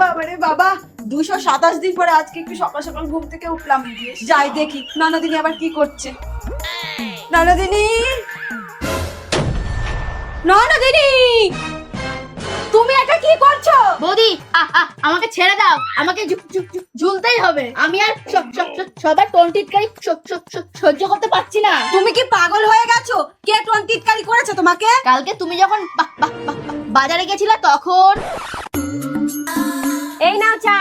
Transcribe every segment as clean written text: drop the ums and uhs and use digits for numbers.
বাবারে বাবা, 227 দিন পরে আজকে একটু সকাল সকাল ঘুম থেকে উঠলাম। যাই দেখি ননদিনী আবার কি করছে। ননদিনী, ননদিনী, তুমি এটা কি করছো? বৌদি আমাকে ছেড়ে দাও, আমাকে ঝুলতেই হবে। আমি আর সবার টন্টিটকারি সহ্য করতে পারছি না। তুমি কি পাগল হয়ে গেছো? কে টন্টিটকারি করেছে তোমাকে? কালকে তুমি যখন বাজারে গেছিলে তখন। এই নাও চা।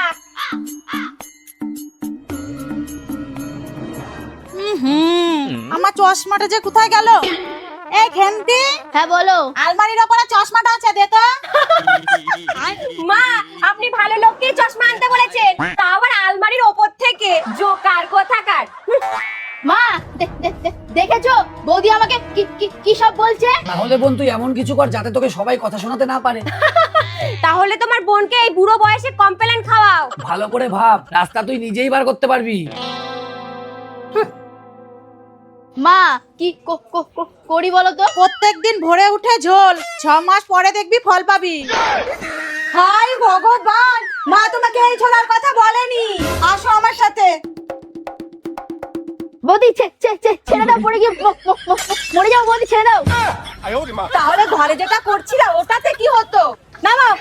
আমার চশমাটা যে কোথায় গেল? এই ঘেন্টি, হ্যাঁ বলো। আলমারির ওপরে চশমাটা আছে, দে তো। মা, আপনি ভালো লোককে চশমা আনতে বলেছেন, তা আবার আলমারির ওপর থেকে। জোকার কোথাকার। মা দেখেছো বৌদি আমাকে কি সব বলছে? তাহলে বোন তুই এমন কিছু কর যাতে তোকে সবাই কথা শোনাতে না পারে। তাহলে তোমার বোনকে এই বুড়ো বয়সে কমপ্লেন খাওয়াও। ভালো করে ভাব, রাস্তা তুই নিজেই বার করতে পারবি। মা কি করি বলো তো? প্রত্যেকদিন ভোরে উঠে ঝোল, 6 মাস পরে দেখবি ফল পাবি। হাই ভগবান, মা তোমাকে এই ছোড়ার কথা বলেনি। আসো আমার সাথে। বৌদি ছেড়ে দাও, পড়ে গিয়ে মরে যাও। বৌদি ছেড়ে দাও। তাহলে ঘরে যেটা করছিলা ওটাতে কি হতো? নামাও।